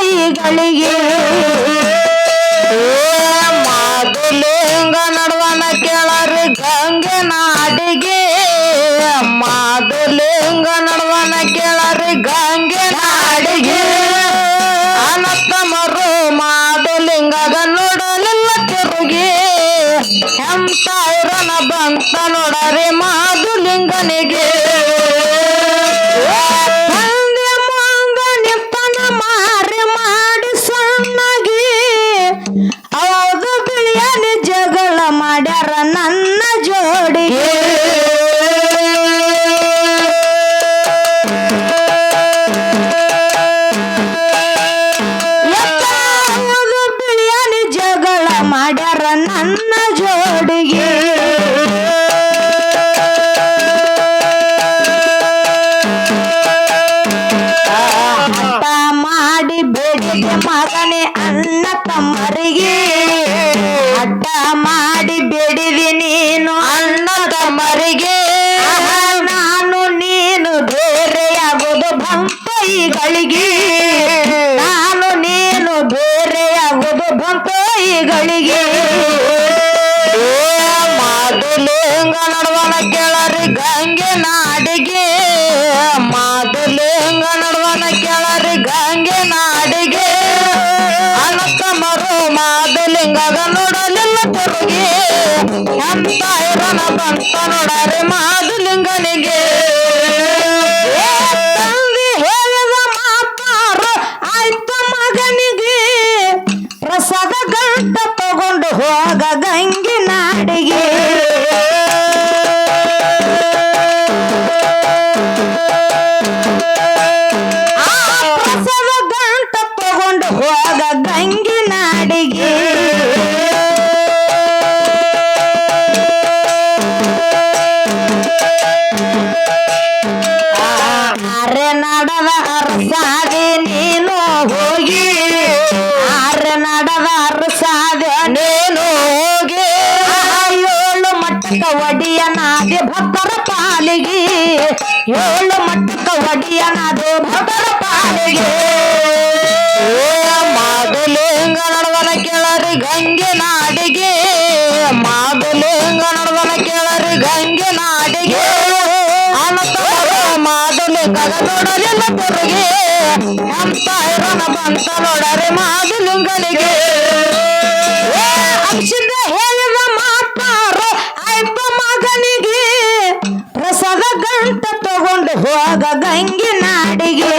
ತಾಯಿಗಳಿಗೆ ಮಾದುಲಿಂಗ ನಡುವನ ಕೇಳರಿ ಗಂಗೆ ನಾಡಿಗೆ ಮಾದುಲಿಂಗ ನಡುವನ ಕೇಳರಿ ಗಂಗೆ ನಾಡಿಗೆ ಅನತ್ತಮರು ಮಾದುಲಿಂಗಗ ನೋಡಲಿಲ್ಲ ತಿರುಗಿ ಎಂತ ಇರನ ಬಂತ ನೋಡರಿ ಮಾದುಲಿಂಗನಿಗೆ ನನ್ನ ಜೋಡಿಗೆ ಬಿಳಿಯಾನಿ ಜಗಳ ಮಾಡ್ಯಾರ ನನ್ನ ಜೋಡಿಗೆ ಹಠ ಮಾಡಿ ಬೇಡಿದೆ ಮಗನೇ ಅಣ್ಣ ತಮ್ಮರಿಗೆ ಹಠ ಮಾಡಿ ಬೇಡಿದೆ ನೀನು ಅಣ್ಣ ತಮ್ಮರಿಗೆ ನಾನು ನೀನು ಬೇರೆಯಾಗೋದು ಬಂಪೈಗಳಿಗೆ ನಾನು ನೀನು ಬೇರೆಯಾಗೋದು ಬಂಪೈಗಳಿಗೆ ಮಾದುಲಿಂಗ ನಡುವನ ಕೇಳರಿ ಗಂಗೆ ನಾಡಿಗೆ ಮಾದುಲಿಂಗ ನಡುವನ ಕೇಳರಿ ಗಂಗೆ ನಾಡಿಗೆ ಅನತ್ತಮರು ಮಾದುಲಿಂಗಗ ನೋಡಲಿಲ್ಲ ತಿರುಗಿ ಎಂತ ಇರನ ಬಂತ ನೋಡರಿ ಮಾದುಲಿಂಗನಿಗೆ ತಂದೆ ಹೇಳಿದ ಮಾತಾರು ಆಯ್ತು ಮಗನಿಗೆ ಪ್ರಸಾದ ಗಂಟ ತಗೊಂಡು ಹೋಗ ಗಂಗೆ ನಾಡಿಗೆ ಪ್ರಸಾದ ಗಂಟ ತಗೊಂಡು ಹೋಗ ಗಂಗೆ ನಾಡಿಗೆ ಆರೆ ನಡದ ಅರಸಾದೆ ನೀನು ಹೋಗಿ ಆರೆ ನಡದ ಅರಸಾದೆ ನೀನು ಹೋಗಿ ಏಳು ಮಟ್ಟಕ ಒಡಿಯನಾದೆ ಭಕ್ತರ ಪಾಲಿಗೆ ಏಳು ಮಟ್ಟಕ ಒಡಿಯನಾದೆ ಭಕ್ತರ ಪಾಲಿಗೆ ಮಾದುಲಿಂಗ ನಡುವನ ಕೇಳರಿ ಗಂಗೆ ನಾಡಿಗೆ ಮಾದುಲಿಂಗ ನಡುವನ ಕೇಳರಿ ಗಂಗೆ ನಾಡಿಗೆ ಅನತ್ತಮರು ಮಾದುಲಿಂಗಗ ನೋಡಲಿಲ್ಲ ತಿರುಗಿ ಎಂತ ಇರನ ಬಂತ ನೋಡರಿ ಮಾದುಲಿಂಗನಿಗೆ ಅಕ್ಷಿಂದ ಹೇಳಿದ ಮಾತಾರು ಆಯ್ತು ಮಗನಿಗೆ ಪ್ರಸಾದ ಗಂಟ ತಗೊಂಡು ಹೋಗ ಗಂಗೆ ನಾಡಿಗೆ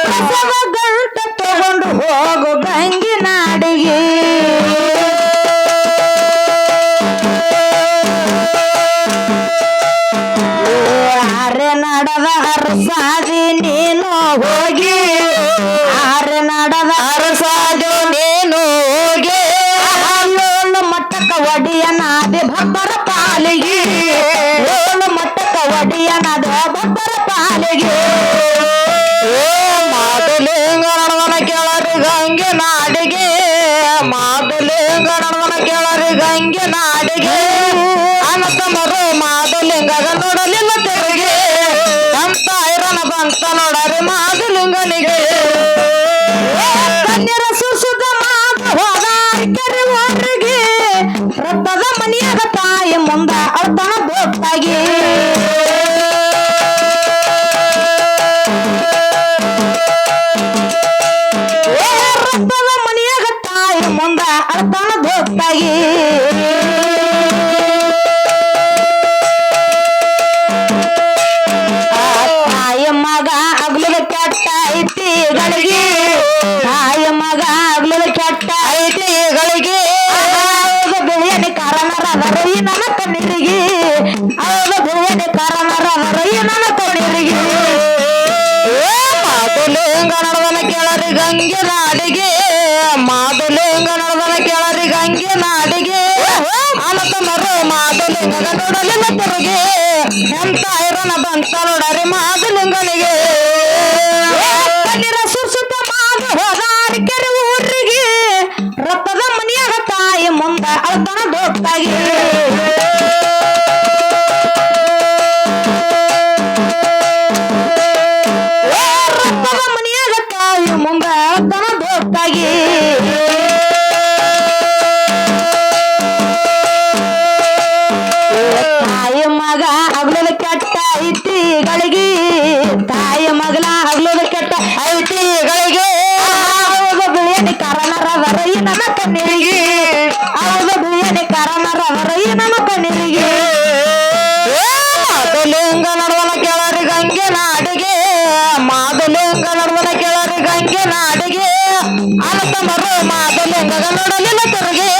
ಪ್ರಸಾದ ಗಂಟ ತಗೊಂಡು ಹೋಗು ಗಂಗೆ ನಾಡಿಗೆ ಆರೆ ನಡದ ಅರಸಾದಿ ನೀನು ಹೋಗಿ ಆರೆ ನಡದ ಅರಸಾದು ನೀನು ಹೋಗಿ ಏಳು ಮಟ್ಟಕ ಒಡಿಯನಾದೆ ಭಕ್ತರ ಪಾಲಿಗೆ ಏಳು ಮಟ್ಟಕ ಒಡಿಯನಾದ ಭಕ್ತರ ಪಾಲಿಗೆ ಮಾದುಲಿಂಗ ನಡುವನ ಕೇಳರಿ ಗಂಗೆ ನಾಡಿಗೆ ಮಾದುಲಿಂಗ ನಡುವನ ಕೇಳರಿ ಗಂಗೆ ನಾಡಿಗೆ ಅನತ್ತಮರು ಮಾದುಲಿಂಗಗ ನೋಡಲಿಲ್ಲ ತಿರುಗಿ ಎಂತ ಇರನ ಬಂತ ನೋಡರಿ ಮಾದುಲಿಂಗನಿಗೆ ಕನ್ಯರ ಸುಸುದ ಮಾತು ಹೋದ ಕೆರೆ ಒಳಗೆ ರಕ್ತದ ಮನೆಯಾಗ ತಾಯಿ ಮುಂದ ಅಳ್ತಾನ ದೊಡ್ಡಾಗಿ ರಕ್ತದ ಮನೆಯಾಗ ತಾಯಿ ಮುಂದ ಅಳ್ತಾನ ದೊಡ್ಡಾಗಿ ತಾಯಿ ಮಗ ಆಗ್ಲಿಲ್ಲ ಕೆಟ್ಟ ಐತಿಗಳಿಗೆ ತಾಯಿ ಮಗ ಆಗ್ಲಿಲ್ಲ ಕೆಟ್ಟ ಐತಿಗಳಿಗೆ ಬಿಳಿಯನಿ ಕಾರಣರ ಬರೀ ನನ್ನ ಕಣ್ಣೀರಿಗೆ ಅವಾಗ ಬಿಳಿಯನಿ ಕಾರಣರ ಬರೀ ನನ್ನ ಕಣ್ಣೀರಿಗೆ ಮಾದುಲಿಂಗ ನಡುವನ ಕೇಳರಿ ಗಂಗೆ ನಾಡಿಗೆ ಮಾದುಲಿಂಗ ನಡುವನ ಕೇಳರಿ ಗಂಗೆ ನಾಡಿಗೆ ಅನತ್ತಮರು ಮಾದುಲಿಂಗಗ ನೋಡಲಿಲ್ಲ ತಿರುಗಿ ಎಂತ ಇರನ ಬಂತ ನೋಡರಿ ಮಾದುಲಿಂಗನಿಗೆ ಕಣ್ಣೀರ ಸುರ್ಸುತ್ತ ಮಾದ ಹೋದ ಕೆರೆ ಊರಿಗೆ ರಕ್ತದ ಮನೆಯಾಗ ತಾಯಿ ಮುಂದ ಅಳ್ತಾನ ದೊಡ್ಡಾಗಿ ಮಗ ಹಗ್ಲದ ಕೆಟ್ಟ ಐತಿಗಳಿಗೆ ತಾಯಿ ಮಗಲ ಹಗ್ಲದ ಕೆಟ್ಟ ಐತಿಗಳಿಗೆ ಹೌದು ಬಿಳಿಯನಿ ಕಾರಣರವರ ಈ ನನ್ನ ಕಣ್ಣೀರಿಗೆ ಹೌದು ಬಿಳಿಯನಿ ಕಾರಣರವರ ಈ ನನ್ನ ಕಣ್ಣೀರಿಗೆ ಮಾದಲಿಂಗ ನಡುವನ ಕೆಳರಿ ಗಂಗೆ ನಾಡಿಗೆ ಮಾದಲಿಂಗ ನಡುವನ ಕೆಳರಿ ಗಂಗೆ ನಾಡಿಗೆ ಅನಂತ ಮರು ಮಾದಲಿಂಗ ನೋಡಲಿಲ್ಲ ತಿರುಗಿ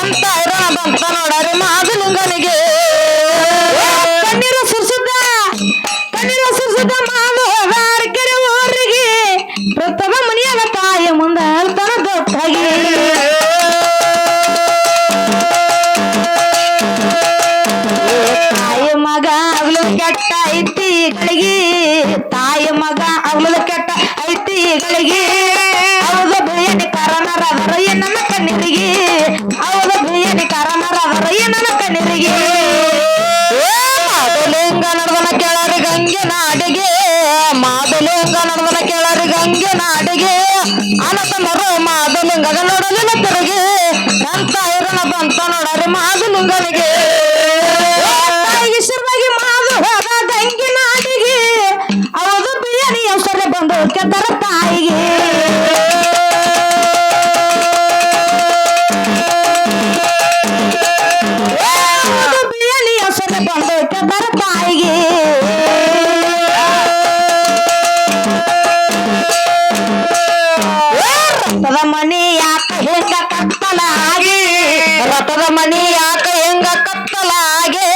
ಎಂತ ಇರೋಣ ಬಂತ ನೋಡರಿ ಮಾದಲಿಂಗನಿಗೆ ಕಣ್ಣೀರು ಸುರಿಸಿದ್ದ ಮಾದು ಕೆರೆ ಊರಿಗೆ ಪ್ರಥಮ ಮನೆಯಾಗ ತಾಯಿ ಮುಂದೆ ಹೇಳ್ತಾನ ದೊಡ್ಡಾಗಿ ತಾಯಿ ಮಗ ಅಗ್ಲದ ಕೆಟ್ಟ ಐತಿಗಳಿಗೆ ತಾಯಿ ಮಗ ಅಗ್ಲದ ಕೆಟ್ಟ ಐತಿಗಳಿಗೆ ಹೌದ ಬಿಳಿಯನಿ ಕಾರಣರವರ ಈ ನನ್ನ ಕಣ್ಣೀರಿಗೆ ಹೌದ ಬಿಳಿಯನಿ ಕಾರಣರವರ ಈ ನನ್ನ ಕಣ್ಣೀರಿಗೆ ಮಾದಲಿಂಗ ನಡುವನ ಕೆಳರಿ ಗಂಗೆ ನಾಡಿಗೆ ಮಾದಲಿಂಗ ನಡುವನ ಕೆಳರಿ ಗಂಗೆ ನಾಡಿಗೆ ಅನಂತ ಮರು ಮಾದಲಿಂಗ ನೋಡಲಿಲ್ಲ ತಿರುಗಿ ಎಂತ ಇರೋಣ ಬಂತ ನೋಡರಿ ಮಾದಲಿಂಗನಿಗೆ ತಾಯಿಗೆ ಶುರುವಾಗಿ ಮಾದು ಹೋದ ಗಂಗೆ ನಾಡಿಗೆ ಹೌದು ಬಿಳಿಯನಿ ಹೆಸರು ಬಂದು ಕೆದ್ದರ ತಾಯಿಗೆ ಹೌದು ಬಿಳಿಯನಿ ಹೆಸರು ಬಂದು ಕೆದ್ದರ ತಾಯಿಗೆ ರಥದ ಮಣಿ ಯಾಕ ಹೆಂಗ ಕತ್ತಲಾಗಿ ರಥದ ಮಣಿ ಯಾಕ ಹೆಂಗ ಕತ್ತಲಾಗೆ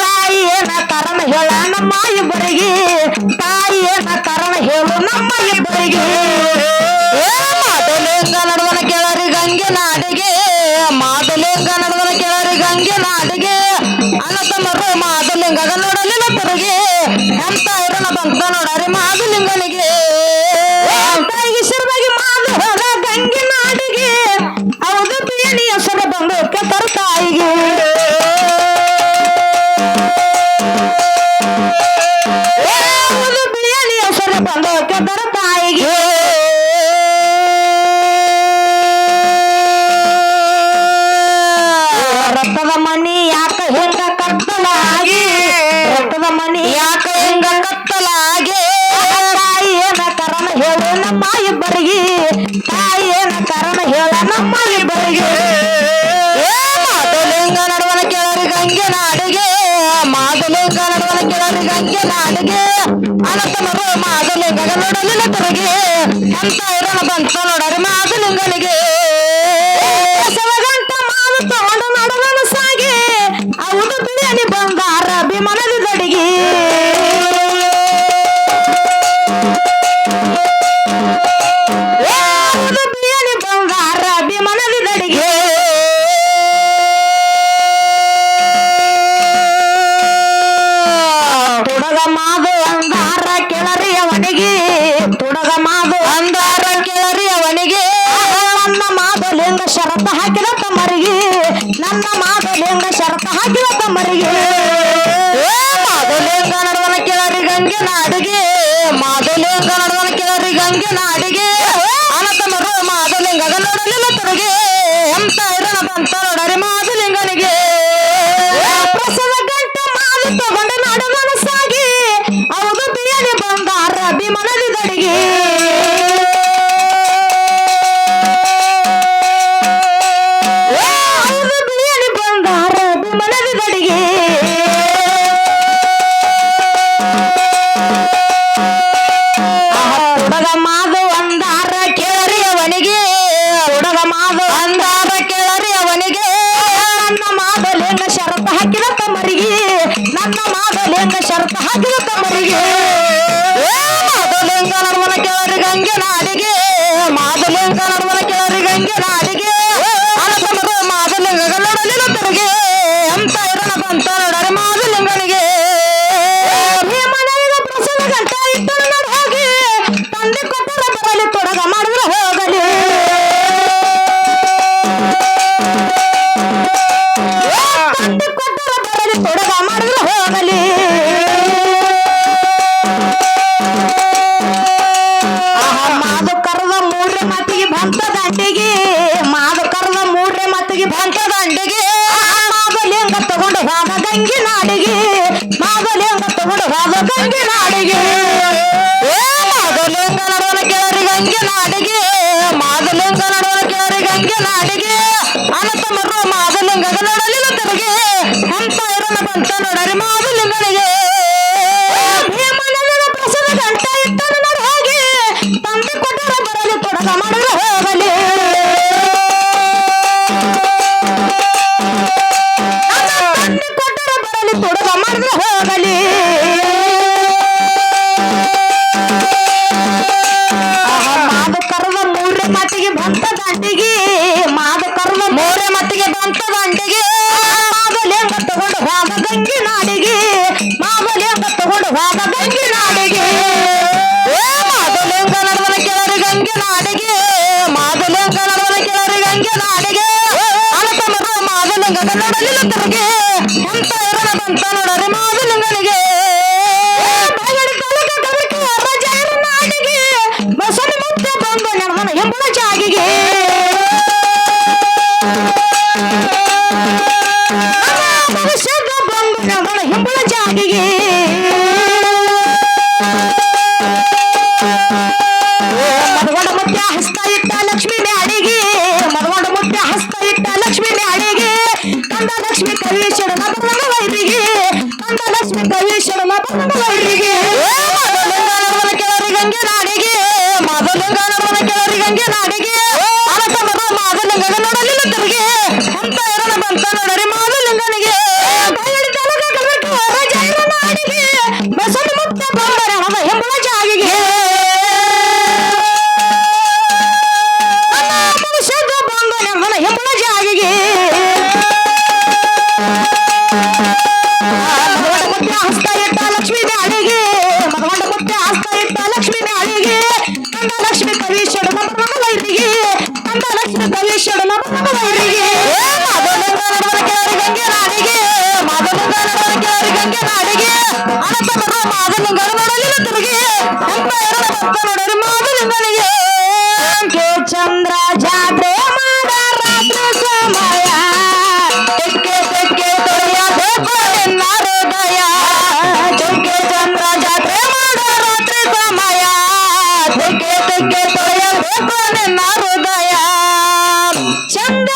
ತಾಯಿ ಏನ ಕಾರಣ ಹೇಳ ನಮ್ಮ ಇಬ್ಬರಿಗೆ ತಾಯಿ ಏನ ಕಾರಣ ಹೇಳು ನಮ್ಮ ಇಬ್ಬರಿಗೆ ಮಾದಲಿಂಗ ನಡುವನ ಕೆಳರಿ ಗಂಗೆ ನಾಡಿಗೆ ಮಾದಲಿಂಗ ನಡುವನ ಕೆಳರಿ ಗಂಗೆ ನಾಡಿಗೆ ಅನಂತ ಮರು ಮಾದಲಿಂಗ ನೋಡಲಿಲ್ಲ ತಿರುಗಿ ಎಂತ ಇರೋಣ ಬಂತ ನೋಡರಿ ಮಾದಲಿಂಗನಿಗೆ ತಾಯಿಗೆ ಶುರುವಾಗಿ ಮಾದು ಹೋದ ಗಂಗೆ ನಾಡಿಗೆ ಹೌದು ಬಿಳಿಯನಿ ಹೆಸರು ಬಂದು ಕೆತ್ತರ ತಾಯಿಗೆ ಹೌದು ಬಿಳಿಯನಿ ಹೆಸರು ಬಂದು ಕೆತ್ತರ ತಾಯಿಗೆ ರಥದ ಮಣಿ ಯಾಕ ಹೆಂಗ ಕತ್ತಲಾಗಿ ರಥದ ಮಣಿ ಯಾಕ ಹೆಂಗ ಕತ್ತಲಾಗೆ ತಾಯಿ ಏನ ಕಾರಣ ಹೇಳು ನಮ್ಮ ಇಬ್ಬರಿಗೆ ತಾಯಿ ಏನ ಕಾರಣ ಹೇಳ ನಮ್ಮ ಇಬ್ಬರಿಗೆ ಮಾದಲಿಂಗ ನಡುವನ ಕೆಳರಿ ಗಂಗೆ ನಾಡಿಗೆ ಮಾದಲಿಂಗ ನಡುವನ ಕೆಳರಿ ಗಂಗೆ ನಾಡಿಗೆ ಅನಂತ ಮರು ಮಾದಲಿಂಗ ನೋಡಲಿಲ್ಲ ತಿರುಗಿ ಎಂತ ಇರೋಣ ಬಂತ ನೋಡರಿ ಮಾದಲಿಂಗನಿಗೆ ಗಂಟ ಮಾವು ತಗೊಂಡು ನಡುವನ ಸಾಗಿ ಹೌದು ಬಿಳಿಯನಿ ಬಂಗಾರ ಅಭಿಮಾನದ ದಡಿಗೆ ಹೌದು ಬಿಳಿಯನಿ ಬಂಗಾರ ಅಭಿಮಾನದ ದಡಿಗೆ ತುಡಗ ಮಾದು ಅಂದಾರ ಕೆಳರಿ ಅವನಿಗೆ ತುಡಗ ಮಾದು ಅಂದಾರ ಕೆಳರಿ ಅವನಿಗೆ ನನ್ನ ಮಾದಲಿಂಗ ಶರತ ಹಾಕಿದ ತಮ್ಮರಿಗೆ ನನ್ನ ಮಾದಲಿಂಗ ಶರತ ಹಾಕಿದ ತಮ್ಮರಿಗೆ ಮಾದಲಿಂಗ ನಡುವನ ಕೆಳರಿ ಗಂಗೆ ನಾಡಿಗೆ ಮಾದಲಿಂಗ ನಡುವನ ಕೆಳರಿ ಗಂಗೆ ನಾಡಿಗೆ ಅನಂತ ಮರು ಮಾದಲಿಂಗ ನೋಡಲಿಲ್ಲ ತಿರುಗಿ ಎಂತ ಇರೋಣ ಬಂತ ನೋಡರಿ ಮಾದಲಿಂಗನಿಗೆ ಪ್ರಸವ ಗಂಟ ಮಾದು ತಗೊಂಡು ನಡುವನ ಸಾಗಿ ಹೌದು ಬಿಳಿಯನಿ ಬಂಗಾರ ಅಭಿಮಾನದ ದಡಿಗೆ ಹೌದು ಬಿಳಿಯನಿ ಬಂಗಾರ ಅಭಿಮಾನದ ದಡಿಗೆ ಹುಡುಗ ಮಾದು ಅಂದಾರ ಕೆಳರಿ ಅವನಿಗೆ ಹುಡುಗ ಮಾದು ಅಂದಾರ ಕೆಳರಿ ಅವನಿಗೆ ನನ್ನ ಮಾದಲಿಂಗ ಶರತ ಹಾಕಿದ ತಮ್ಮರಿಗೆ ನನ್ನ ಮಾದಲಿಂಗ ಶರತ ಹಾಕಿದ ತಮ್ಮರಿಗೆ ಮಾದಲಿಂಗ ನಡುವನ ಕೆಳರಿ ಗಂಗೆ ನಾಡಿಗೆ ಮಾದಲಿಂಗ ನಡುವನ ಕೆಳರಿ ಗಂಗೆ ನಾಡಿಗೆ ಅನಂತ ಮರು ಮಾದಲಿಂಗ ನೋಡಲಿಲ್ಲ ತಿರುಗಿ ಎಂತ ಇರೋಣ ಬಂತ ನೋಡರಿ ಮಾದಲಿಂಗನಿಗೆ ಭೀಮನಿಗೆ ಪ್ರಸವ ಗಂಟ ಇಟ್ಟು ನೋಡಿ ಹೋಗಿ ತಂದೆ ಕೊಟ್ಟರ ಬರಲಿ ತೊಡಗ ಮಾಡಿದ್ರೆ ಹೋಗಲಿ ತಂದೆ ಕೊಟ್ಟರ ಬರಲಿ ತೊಡಗ ಮಾಡಿದ್ರೆ ಹೋಗಲಿ ಮಾದು ಕರೆದ ಮೂರನೇ ಮಾತಿಗೆ ಬಂತ ದಂಡಿಗೆ ಮಾದು ಕರೆದ ಗಂಗೆ ನಾಡಿಗೆ ಮಾದಲಿಂಗ ನಡುವನ ಕೇಳರಿ ಗಂಗೆ ನಾಡಿಗೆ ಮಾದಲಿಂಗ ನಡುವನ ಕೇಳರಿ ಗಂಗೆ ನಾಡಿಗೆ ಅನಂತ ಮರು ಮಾದಲಿಂಗ ನೋಡಲಿಲ್ಲ ತಿರುಗಿ ಅಂತ ಇರೋಣ ಬಂತ ನೋಡರಿ ಮಾದಲಿಂಗನಿಗೆ ಭೀಮನ ಪ್ರಸನ್ನ ಗಂಟ ಇಟ್ಟನು ನೋಡಿ ಹೋಗಿ ತಂದೆ ಕೊಟ್ಟರ ಬರಲಿ ತೊಡಗ ಮಾಡಲು ಹೋಗಲಿ ತಂದೆ ಕೊಟ್ಟರ ಬರಲಿ ತೊಡಗ ಮಾಡಿದ್ರೆ ಹೋಗಲಿ ಮಾದು ಕರ್ವ ಮೂರೇ ಮಾತಿಗೆ ಬಂತ ದಂಡಿಗೆ ಮಾದು ಕರ್ವ ಮೂರೇ ಮಾತಿಗೆ ಬಂತ ದಂಡಿಗೆ ಮಾದಲಿಂಗ ತಗೊಂಡು ಹೋದ ಗಂಗೆ ನಾಡಿಗೆ ಮಾದಲಿಂಗ ತಗೊಂಡು ಹೋದ ಗಂಗೆ ನಾಡಿಗೆ ಮಾದಲಿಂಗ ನಡುವನ ಕೇಳರಿ ಗಂಗೆ ನಾಡಿಗೆ ಮಾದಲಿಂಗ ನಡುವನ ಕೇಳರಿ ಗಂಗೆ ನಾಡಿಗೆ ಅನಂತ ಮರು ಮಾದಲಿಂಗ ನೋಡಲಿಲ್ಲ ತಿರುಗಿ ಎಂತ ಇರೋಣ ಬಂತ ನೋಡರಿ ಮಾದಲಿಂಗನಿಗೆ ಬಸವನ ಮುದ್ದೆ ಬಂದು ನಡೆದನ ಎಂಬುಳ ಜಾಗಿಗೆ ಭವಿಷ್ಯದ ಬಂದು ನಡೆದನ ಎಂಬುಳ ಜಾಗಿಗೆ ಮರಗೊಂಡ ಮುದ್ದೆ ಹಸ್ತ ಇಟ್ಟ ಲಕ್ಷ್ಮಿ ಮ್ಯಾಡಿಗೆ ಮರಗೊಂಡ ಮುದ್ದೆ ಹಸ್ತ ಇಟ್ಟ ಲಕ್ಷ್ಮಿ ಮ್ಯಾಡಿಗೆ ಕಂದ ಲಕ್ಷ್ಮಿ ಕವೀಶ್ವರ ಬಣ್ಣದ ವೈರಿಗೆ ಕಂದ ಲಕ್ಷ್ಮಿ ಕವೀಶ್ವರ ಬಣ್ಣದ ವೈರಿಗೆ ಕೇಳರಿ ಗಂಗೆ ನಾಡಿಗೆ ಮಾದಲಿಂಗ ನಡುವನ ಕೇಳರಿ ಗಂಗೆ ನಾಡಿಗೆ ಅನಂತ ಮರು ಮಾದಲಿಂಗ ನೋಡಲಿಲ್ಲ ತಿರುಗಿ ಅಂತ ಇರೋಣ ಬಂತ ನೋಡರಿ ಮಾದಲಿಂಗನಿಗೆ ನಾಡಿಗೆ ಬಸವನ ಮುಕ್ತ ಬಂದರೆ ಅವನ ಎಂಬುಳ ಜಾಗಿಗೆ ಭವಿಷ್ಯದ ಬಂದರೆ ಅವನ ಎಂಬುಳ ಜಾಗಿಗೆ ಮರಗೊಂಡ ಮುದ್ದೆ ಹಸ್ತ ಇಟ್ಟ ಲಕ್ಷ್ಮಿ ಮ್ಯಾಡಿಗೆ ಮರಗೊಂಡ ಮುದ್ದೆ ಹಸ್ತ ಇಟ್ಟ ಲಕ್ಷ್ಮಿ ಮ್ಯಾಡಿಗೆ ಕಂದ ಲಕ್ಷ್ಮಿ ಕವೀಶ್ವರ ಬಣ್ಣದ ವೈರಿಗೆ ಕಂದ ಲಕ್ಷ್ಮಿ ಕವೀಶ್ವರ ಬಣ್ಣದ ವೈರಿಗೆ ಮಾದಲಿಂಗ ನಡುವನ ಕೇಳರಿ ಗಂಗೆ ನಾಡಿಗೆ ಮಾದಲಿಂಗ ನಡುವನ ಕೇಳರಿ ಗಂಗೆ ನಾಡಿಗೆ ಅನಂತ ಮರು ಮಾದಲಿಂಗ ನೋಡಲಿಲ್ಲ ತಿರುಗಿ ಎಂತ ಇರೋಣ ಬಂತ ನೋಡರಿ ಮಾದಲಿಂಗನಿಗೆ ಕೆ ಚಂದ್ರ ಜಾತ್ರೆ ಮಾಡ ರಾತ್ರಿ ಸಮಯ ತೆಕ್ಕೆ ತೆಕ್ಕೆ ತೊಳೆಯಬೇಕು ನಿನ್ನ ಹೃದಯ ಚೌಕೆ ಚಂದ್ರ ಜಾತ್ರೆ ಮಾಡ ರಾತ್ರಿ ಸಮಯ ತೆಕ್ಕೆ ತೆಕ್ಕೆ ತೊಳೆಯಬೇಕು ನಿನ್ನ ಹೃದಯ ಚಂದ